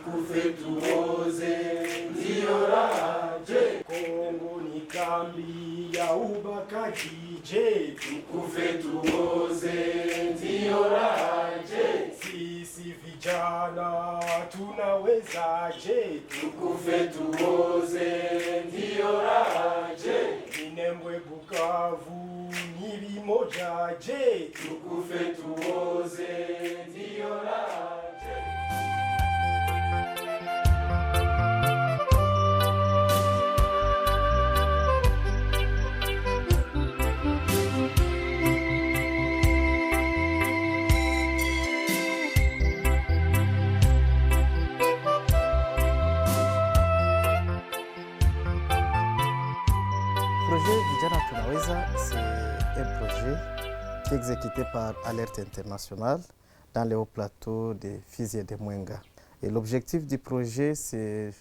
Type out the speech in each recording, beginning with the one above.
tukufe tuoze ndio raha je, Kongo ni kambi ya ubakaji je, tukufe tuoze ndio raha je, sisi vijana tunaweza je, tukufe tuoze ndio raha je, Minembwe Bukavu ni bimoja je, tukufe tuoze ndio raha je. Le projet Vijana Tunaweza, c'est un projet qui est exécuté par Alerte International dans les hauts plateaux de Fizi et de Mwenga. Et l'objectif du projet, c'est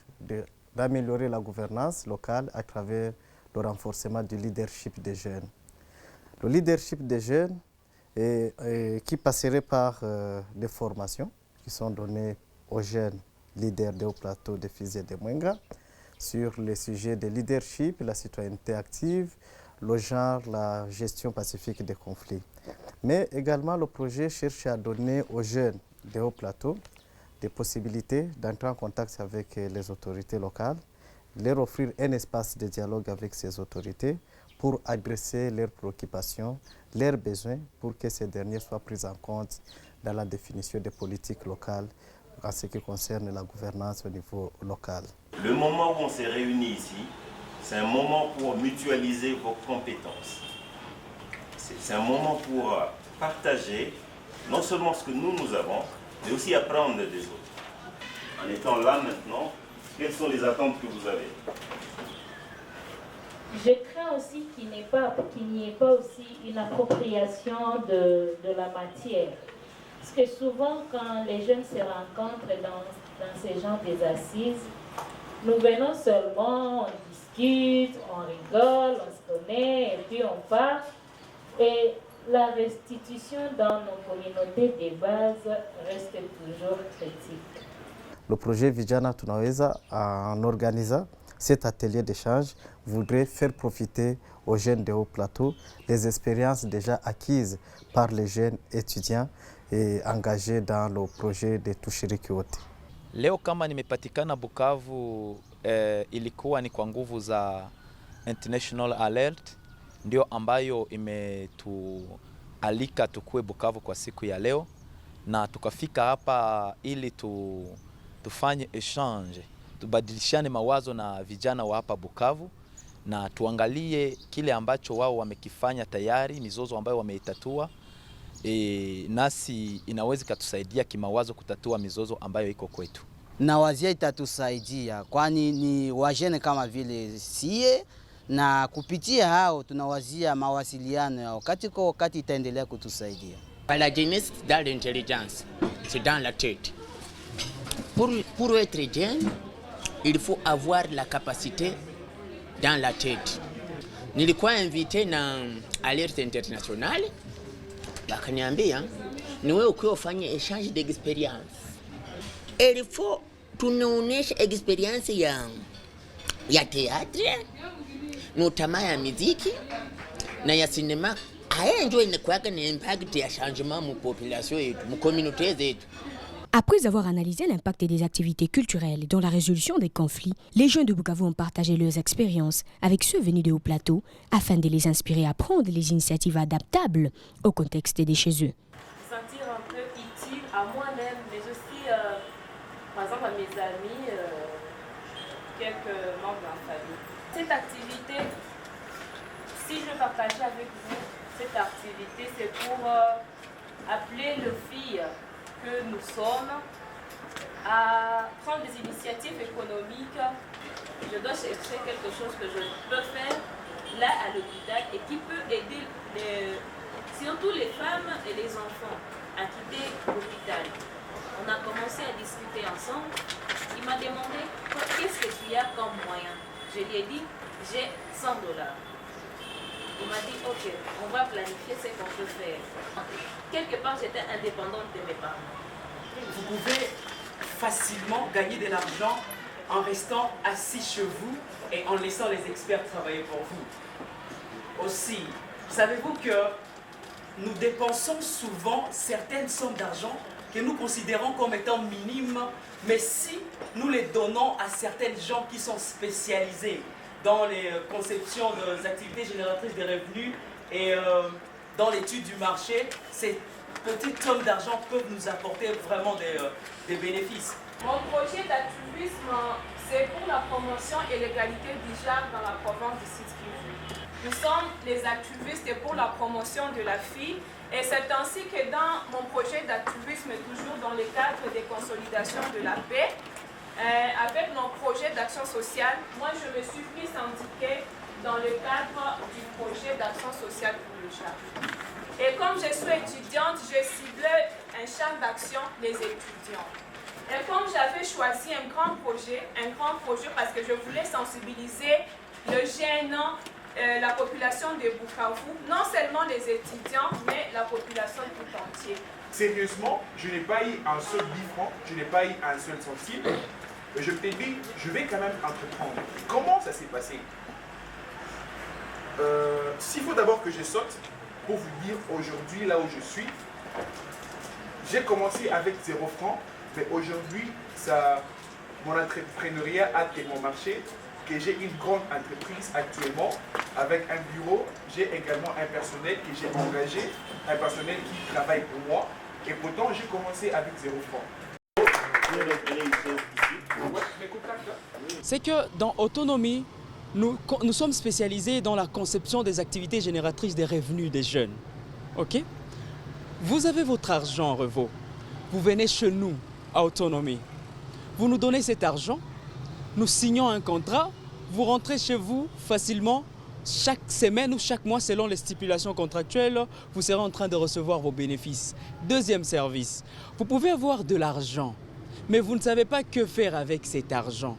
d'améliorer la gouvernance locale à travers le renforcement du leadership des jeunes. Le leadership des jeunes qui passerait par des formations qui sont données aux jeunes leaders des hauts plateaux de Fizi et de Mwenga, sur les sujets de leadership, la citoyenneté active, le genre, la gestion pacifique des conflits. Mais également, le projet cherche à donner aux jeunes des hauts plateaux des possibilités d'entrer en contact avec les autorités locales, leur offrir un espace de dialogue avec ces autorités pour adresser leurs préoccupations, leurs besoins, pour que ces derniers soient pris en compte dans la définition des politiques locales en ce qui concerne la gouvernance au niveau local. Le moment où on s'est réunis ici, c'est un moment pour mutualiser vos compétences. C'est un moment pour partager non seulement ce que nous avons, mais aussi apprendre des autres. En étant là maintenant, quelles sont les attentes que vous avez? Je crains aussi qu'il n'y ait pas aussi une appropriation de la matière. Parce que souvent, quand les jeunes se rencontrent dans ces genres des assises, nous venons seulement, on discute, on rigole, on se connaît, et puis on part. Et la restitution dans nos communautés de base reste toujours critique. Le projet Vijana Tunaweza, en organisant cet atelier d'échange, voudrait faire profiter aux jeunes de haut plateau des expériences déjà acquises par les jeunes étudiants et engagés dans le projet de Tushiriki Wote. Leo kama nimepatikana Bukavu ilikuwa ni kwa nguvu za International Alert, ndio ambayo imetualika tukue Bukavu kwa siku ya leo, na tukafika hapa ili tufanye exchange, tubadilishane mawazo na vijana wa hapa Bukavu na tuangalie kile ambacho wao wamekifanya tayari, mizozo ambayo wameitatua. Nasi inaweza kutusaidia kimawazo kutatua mizozo ambayo iko kwetu. Na wazia itatusaidia kwani ni wajene kama vile sie, na kupitia hao tunawazia mawasiliano yao wakati itaendelea kutusaidia. La jeunesse dans l'intelligence, c'est dans la tête. Pour être jeune, il faut avoir la capacité dans la tête. Nilikuwa invité na Alerte International, bakaniambia ni wewe ukiwa ufanye échange d'expérience. Il faut tunaonesha experience ya théâtre, notamment ya muziki na ya cinéma. Ndio inakuwa na impact ya changement mu population yetu, mu communauté zetu. Après avoir analysé l'impact des activités culturelles dans la résolution des conflits, les jeunes de Bukavu ont partagé leurs expériences avec ceux venus de haut plateau afin de les inspirer à prendre les initiatives adaptables au contexte de chez eux. Sentir un peu utile à moi-même, mais aussi, par exemple, à mes amis, quelques membres de la famille. Cette activité, si je partageais avec vous, cette activité, c'est pour appeler les filles que nous sommes à prendre des initiatives économiques. Je dois chercher quelque chose que je peux faire là à l'hôpital et qui peut aider surtout les femmes et les enfants à quitter l'hôpital. On a commencé à discuter ensemble. Il m'a demandé qu'est-ce que tu as comme moyen. Je lui ai dit j'ai $100. Il m'a dit ok, on va planifier ce qu'on peut faire. Quelque part j'étais indépendante de mes parents. Vous pouvez facilement gagner de l'argent en restant assis chez vous et en laissant les experts travailler pour vous. Aussi, savez-vous que nous dépensons souvent certaines sommes d'argent que nous considérons comme étant minimes, mais si nous les donnons à certaines gens qui sont spécialisés dans les conceptions des activités génératrices de revenus et dans l'étude du marché, ces petites sommes d'argent peuvent nous apporter vraiment des bénéfices. Mon projet d'activisme, c'est pour la promotion et l'égalité du genre dans la province du Sud-Kivu. Nous sommes les activistes pour la promotion de la fille et c'est ainsi que dans mon projet d'activisme, toujours dans le cadre des consolidations de la paix, avec mon projet d'action sociale, moi je me suis pris syndiquée dans le cadre du projet d'action sociale pour le genre. Et comme je suis étudiante, je ciblais un champ d'action les étudiants. Et comme j'avais choisi un grand projet parce que je voulais sensibiliser le jeune, la population de Bukavu, non seulement les étudiants, mais la population tout entière. Sérieusement, je n'ai pas eu un seul 10 francs, je n'ai pas eu un seul centime. Je t'ai dit, je vais quand même entreprendre. Comment ça s'est passé? S'il faut d'abord que je saute, pour vous dire aujourd'hui, là où je suis, j'ai commencé avec 0 francs, mais aujourd'hui, mon entrepreneuriat a tellement marché que j'ai une grande entreprise actuellement avec un bureau. J'ai également un personnel que j'ai engagé, un personnel qui travaille pour moi. Et pourtant, j'ai commencé avec 0 francs. C'est que dans Autonomie, nous sommes spécialisés dans la conception des activités génératrices des revenus des jeunes. Ok? Vous avez votre argent, Revo. Vous venez chez nous, à Autonomie. Vous nous donnez cet argent, nous signons un contrat, vous rentrez chez vous facilement. Chaque semaine ou chaque mois, selon les stipulations contractuelles, vous serez en train de recevoir vos bénéfices. Deuxième service, vous pouvez avoir de l'argent, mais vous ne savez pas que faire avec cet argent.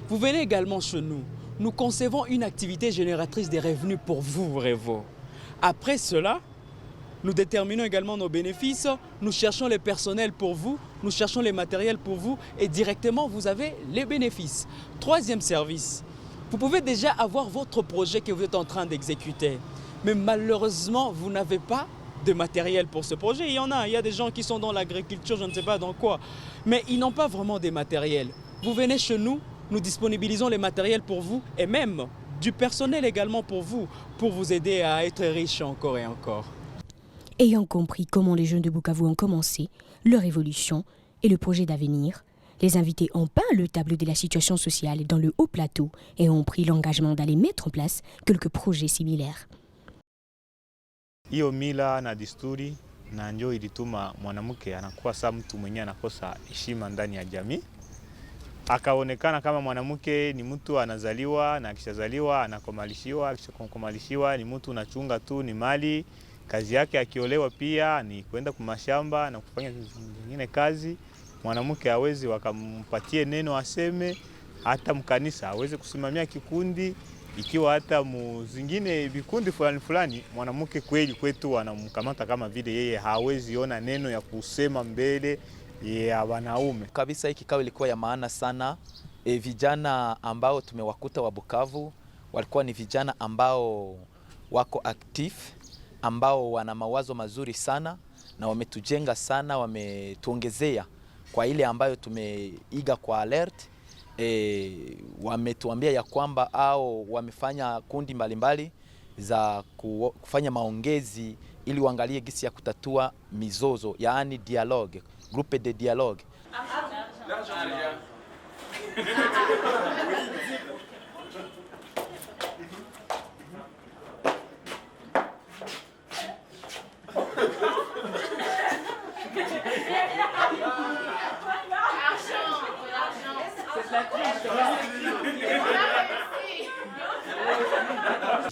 Vous venez également chez nous. Nous concevons une activité génératrice des revenus pour vous, Revo. Après cela, nous déterminons également nos bénéfices, nous cherchons les personnels pour vous, nous cherchons les matériels pour vous et directement vous avez les bénéfices. Troisième service, vous pouvez déjà avoir votre projet que vous êtes en train d'exécuter, mais malheureusement vous n'avez pas de matériel pour ce projet. Il y a des gens qui sont dans l'agriculture, je ne sais pas dans quoi, mais ils n'ont pas vraiment de matériel. Vous venez chez nous, nous disponibilisons les matériels pour vous et même du personnel également pour vous aider à être riche encore et encore. Ayant compris comment les jeunes de Bukavu ont commencé leur évolution et le projet d'avenir, les invités ont peint le tableau de la situation sociale dans le haut plateau et ont pris l'engagement d'aller mettre en place quelques projets similaires. Hiyo mila na desturi na ndio ilituma mwanamke anakuwa saa mtu mwenye anakosa heshima ndani ya jamii. Akaonekana kama mwanamke ni mtu anazaliwa na akishazaliwa anakomalishiwa, akishakomalishiwa ni mtu unachunga tu ni mali. Kazi yake akiolewa pia ni kwenda kumashamba na kufanya zingine kazi. Mwanamke hawezi wakampatie neno aseme, hata mkanisa hawezi kusimamia kikundi, ikiwa hata zingine vikundi fulani mwanamke kweli kwetu wanamkamata kama vile yeye hawezi ona neno ya kusema mbele ya wanaume. Kabisa hii kikao ilikuwa ya maana sana. Vijana ambao tumewakuta wa Bukavu walikuwa ni vijana ambao wako active, ambao wana mawazo mazuri sana na wametujenga sana, wametuongezea kwa ile ambayo tumeiga kwa alert. Wametuambia ya kwamba au wamefanya kundi mbalimbali za kufanya maongezi ili waangalie gisi ya kutatua mizozo, yaani dialogue, groupe de dialogue.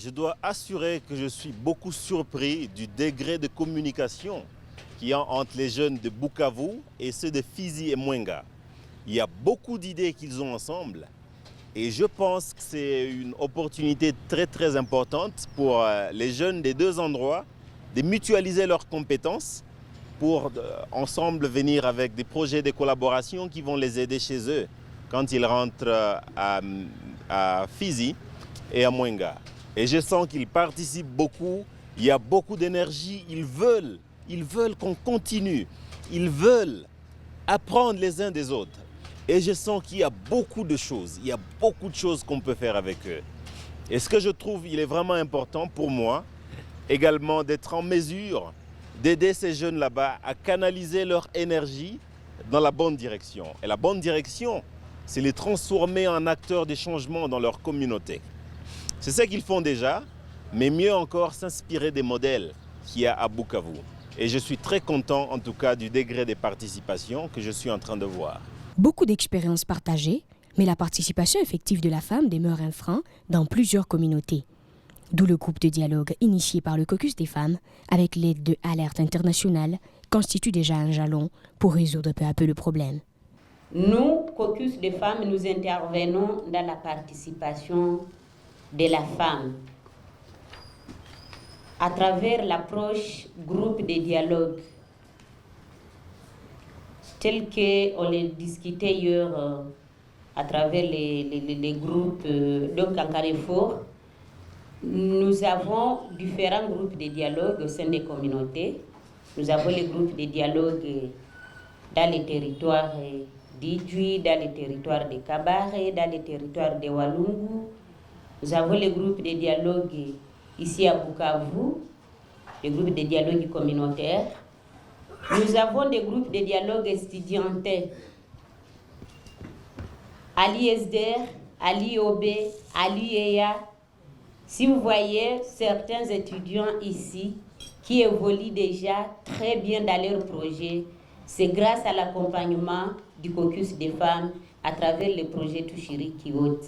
Je dois assurer que je suis beaucoup surpris du degré de communication qu'il y a entre les jeunes de Bukavu et ceux de Fizi et Mwenga. Il y a beaucoup d'idées qu'ils ont ensemble et je pense que c'est une opportunité très importante pour les jeunes des deux endroits de mutualiser leurs compétences pour ensemble venir avec des projets de collaboration qui vont les aider chez eux quand ils rentrent à Fizi et à Mwenga. Et je sens qu'ils participent beaucoup, il y a beaucoup d'énergie, ils veulent qu'on continue, ils veulent apprendre les uns des autres. Et je sens qu'il y a beaucoup de choses, qu'on peut faire avec eux. Et ce que je trouve, il est vraiment important pour moi, également d'être en mesure d'aider ces jeunes là-bas à canaliser leur énergie dans la bonne direction. Et la bonne direction, c'est les transformer en acteurs des changements dans leur communauté. C'est ce qu'ils font déjà, mais mieux encore s'inspirer des modèles qu'il y a à Bukavu. Et je suis très content en tout cas du degré de participation que je suis en train de voir. Beaucoup d'expériences partagées, mais la participation effective de la femme demeure un frein dans plusieurs communautés. D'où le groupe de dialogue initié par le Caucus des femmes, avec l'aide de Alerte Internationale, constitue déjà un jalon pour résoudre peu à peu le problème. Nous, Caucus des femmes, nous intervenons dans la participation de la femme à travers l'approche groupe de dialogue tel qu'on l'a discuté hier à travers les groupes donc en Carrefour. Nous avons différents groupes de dialogue au sein des communautés. Nous avons les groupes de dialogue dans les territoires d'Idjui, dans les territoires de Kabare, dans les territoires de Walungu. Nous avons les groupes de dialogue ici à Bukavu, les groupes de dialogue communautaires. Nous avons des groupes de dialogue estudiantin à l'ISDR, à l'IOB, à l'IEA. Si vous voyez certains étudiants ici qui évoluent déjà très bien dans leur projet, c'est grâce à l'accompagnement du Caucus des femmes à travers le projet Tushiri Kiwot.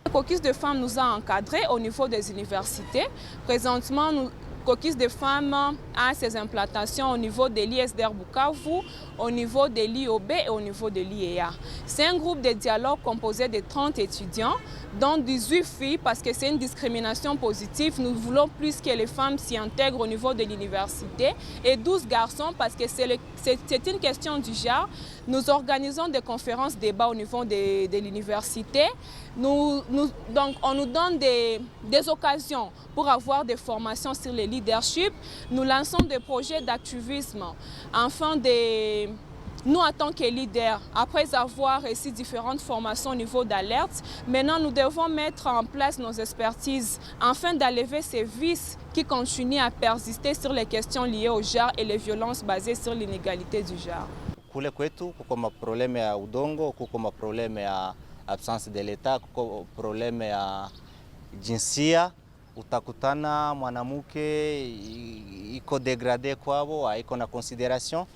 Le Caucus des femmes nous a encadrés au niveau des universités. Présentement, le Caucus des femmes a ses implantations au niveau de l'ISDR Bukavu, au niveau de l'IOB et au niveau de l'IEA. C'est un groupe de dialogue composé de 30 étudiants, dont 18 filles parce que c'est une discrimination positive. Nous voulons plus que les femmes s'y intègrent au niveau de l'université et 12 garçons parce que c'est une question du genre. Nous organisons des conférences, débats au niveau de l'université. Donc on nous donne des occasions pour avoir des formations sur le leadership. Nous lançons des projets d'activisme afin de... Nous, en tant que leaders, après avoir reçu différentes formations au niveau d'alerte, maintenant nous devons mettre en place nos expertises afin d'enlever ces vices qui continuent à persister sur les questions liées au genre et les violences basées sur l'inégalité du genre. Kule kwetu kuko maprobleme ya udongo, kuko maprobleme ya absence de l'État, kuko probleme ya jinsia. Utakutana mwanamke iko degrade kwabo, haiko na consideration.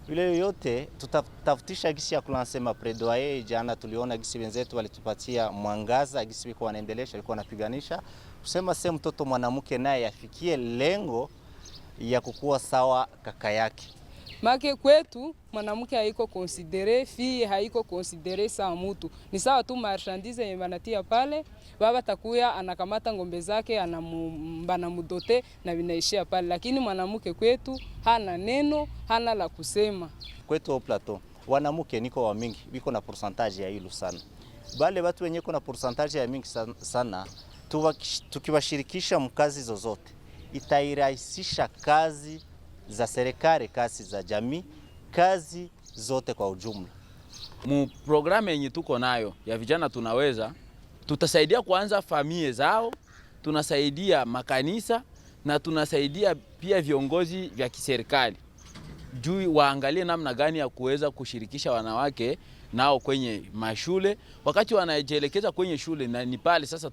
Vile yote tutatafutisha gisi ya kulanse mapredoyer. Jana tuliona gisi wenzetu walitupatia mwangaza gisi wiko wanaendelesha, walikuwa wanapiganisha kusema sema mtoto mwanamke naye afikie lengo ya kukua sawa kaka yake. Make kwetu mwanamke haiko considere, fille haiko considere sawa mtu. Ni sawa tu marchandise yenye wanatia pale, baba takuya anakamata ngombe zake anamudote na vinaishia pale. Lakini mwanamke kwetu hana neno, hana la kusema. Kwetu au plateau, wanamke niko wa mingi, biko na pourcentage ya hilo sana. Bale watu wenye kuna pourcentage ya mingi sana, tukiwashirikisha mkazi zozote, itairahisisha kazi za serikali, kazi za jamii, kazi zote kwa ujumla. Mu programu yenye tuko nayo ya vijana tunaweza, tutasaidia kuanza familia zao, tunasaidia makanisa na tunasaidia pia viongozi vya kiserikali. Juu waangalie namna gani ya kuweza kushirikisha wanawake nao kwenye mashule. Wakati wanajielekeza kwenye shule na ni pale sasa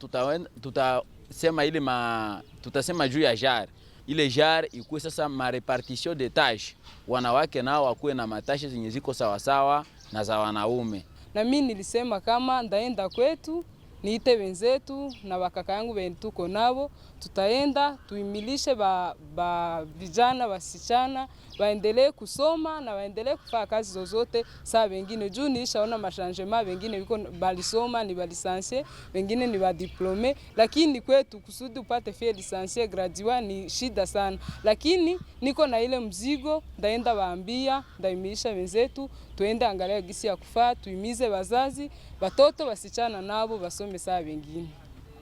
tutasema juu ya jari. Ile jar ikuwe sasa ma repartition de tâches. Wanawake nao wakuwe na matashi zenye ziko sawa sawa na za wanaume. Na mimi nilisema kama ndaenda kwetu niite wenzetu na wakaka yangu wenye tuko nabo, tutaenda tuimilishe vijana wasichana waendelee kusoma na waendelee kufanya kazi zozote saa wengine. Juu nishaona mashangema, wengine wiko balisoma ni balisansie, wengine ni badiplome, lakini kwetu kusudi upate fie lisansie graduate ni shida sana. Lakini niko na ile mzigo, ndaenda waambia, ndaimisha wenzetu, tuende angalia gisi ya kufaa, tuimize wazazi, watoto wasichana nabo wasome saa wengine.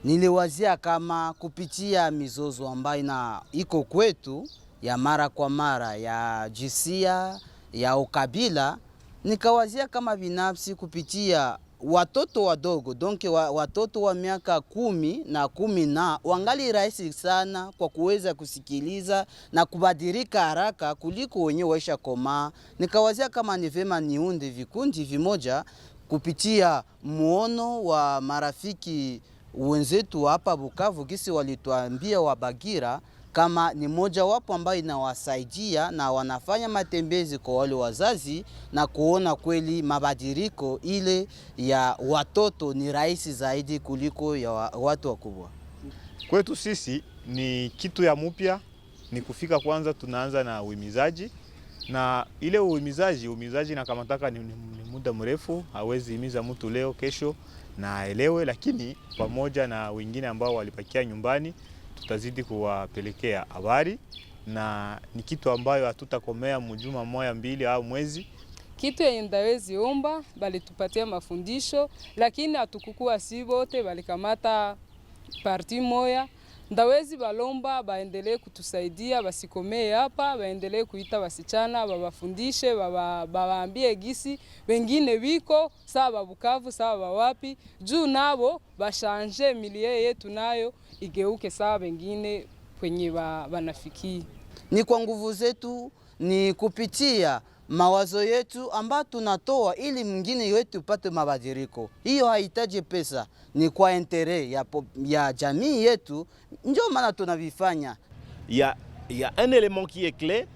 Niliwazia kama kupitia mizozo ambayo iko kwetu ya mara kwa mara ya jinsia ya ukabila, nikawazia kama binafsi kupitia watoto wadogo, donc watoto wa miaka 10 na 10 na wangali rahisi sana kwa kuweza kusikiliza na kubadilika haraka kuliko wenyewe waisha komaa. Nikawazia kama ni vema niunde vikundi vimoja kupitia muono wa marafiki wenzetu hapa Bukavu, kisi walituambia Wabagira kama ni moja wapo ambayo inawasaidia na wanafanya matembezi kwa wale wazazi na kuona kweli mabadiliko ile ya watoto ni rahisi zaidi kuliko ya watu wakubwa. Kwetu sisi ni kitu ya mupya, ni kufika kwanza tunaanza na uhimizaji, na ile uhimizaji na kama taka ni muda mrefu, hawezi himiza mtu leo kesho na aelewe, lakini pamoja na wengine ambao walipakia nyumbani tutazidi kuwapelekea habari, na ni kitu ambayo hatutakomea mjuma moja mbili au mwezi. Kitu yenye ndawezi omba bali tupatia mafundisho, lakini hatukukua si wote balikamata parti moya. Ndawezi balomba baendelee kutusaidia, basikomee hapa, baendelee kuita wasichana, babafundishe, bawaambie gisi wengine wiko sawa Bukavu sawa wapi, juu nabo bashanje milie yetu nayo igeuke sawa wengine kwenye wanafikia. Ni kwa nguvu zetu, ni kupitia mawazo yetu ambayo tunatoa ili mwingine wetu upate mabadiliko. Hiyo haitaji pesa, ni kwa intere ya jamii yetu, ndio maana tunavifanya. Il y a un élément qui est clé,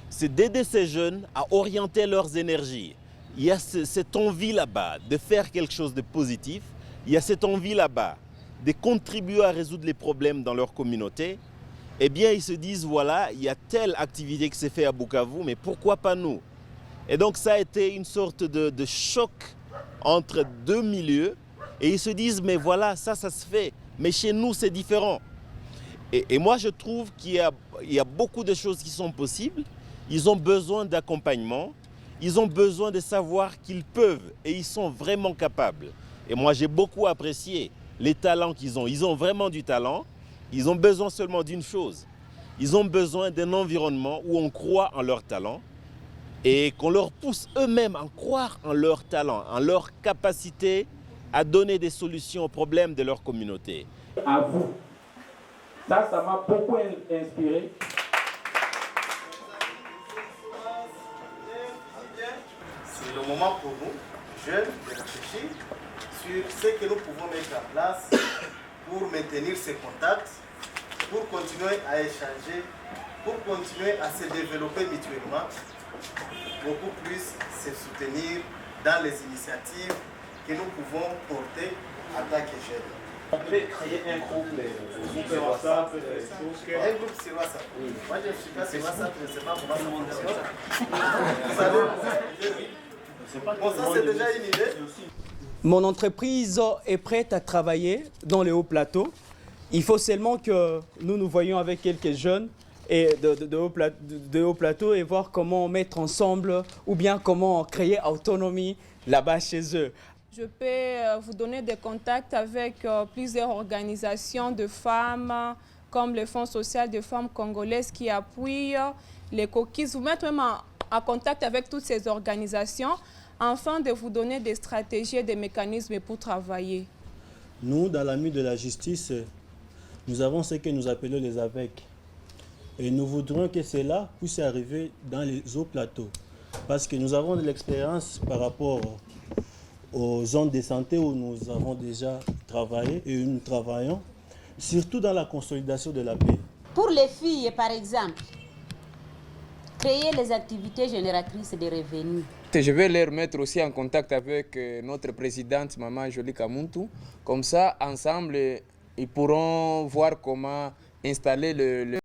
c'est d'aider ces jeunes à orienter leurs énergies. Il y a cette envie là-bas de faire quelque chose de positif. Il y a cette envie là-bas de contribuer à résoudre les problèmes dans leur communauté. Eh bien, ils se disent, voilà, il y a telle activité qui s'est faite à Bukavu, mais pourquoi pas nous? Et donc, ça a été une sorte de choc entre deux milieux. Et ils se disent, mais voilà, ça se fait. Mais chez nous, c'est différent. Et moi, je trouve qu'il y a beaucoup de choses qui sont possibles. Ils ont besoin d'accompagnement. Ils ont besoin de savoir qu'ils peuvent et ils sont vraiment capables. Et moi, j'ai beaucoup apprécié les talents qu'ils ont. Ils ont vraiment du talent. Ils ont besoin seulement d'une chose. Ils ont besoin d'un environnement où on croit en leur talent et qu'on leur pousse eux-mêmes à croire en leur talent, en leur capacité à donner des solutions aux problèmes de leur communauté. À vous. Ça m'a beaucoup inspiré. C'est le moment pour nous, jeunes, de réfléchir sur ce que nous pouvons mettre en place pour maintenir ces contacts, pour continuer à échanger, pour continuer à se développer mutuellement, beaucoup plus se soutenir dans les initiatives que nous pouvons porter en tant que jeunes. On peut créer un groupe sur WhatsApp, Facebook. Un groupe sur WhatsApp. Oui. Moi, je ne suis pas sur WhatsApp, je ne sais pas comment ça fonctionne. Bon, ça, c'est déjà une idée. Mon entreprise est prête à travailler dans les hauts plateaux. Il faut seulement que nous voyions avec quelques jeunes et de hauts plateaux et voir comment mettre ensemble ou bien comment créer autonomie là-bas chez eux. Je peux vous donner des contacts avec plusieurs organisations de femmes, comme le Fonds social de femmes congolaises qui appuie les coquilles. Vous mettre même en contact avec toutes ces organisations afin de vous donner des stratégies et des mécanismes pour travailler. Nous, dans l'AMI de la justice, nous avons ce que nous appelons les AVEC. Et nous voudrions que cela puisse arriver dans les hauts plateaux. Parce que nous avons de l'expérience par rapport aux zones de santé où nous avons déjà travaillé et où nous travaillons, surtout dans la consolidation de la paix. Pour les filles, par exemple, créer les activités génératrices de revenus. Je vais les mettre aussi en contact avec notre présidente, Maman Jolie Kamuntu. Comme ça, ensemble, ils pourront voir comment installer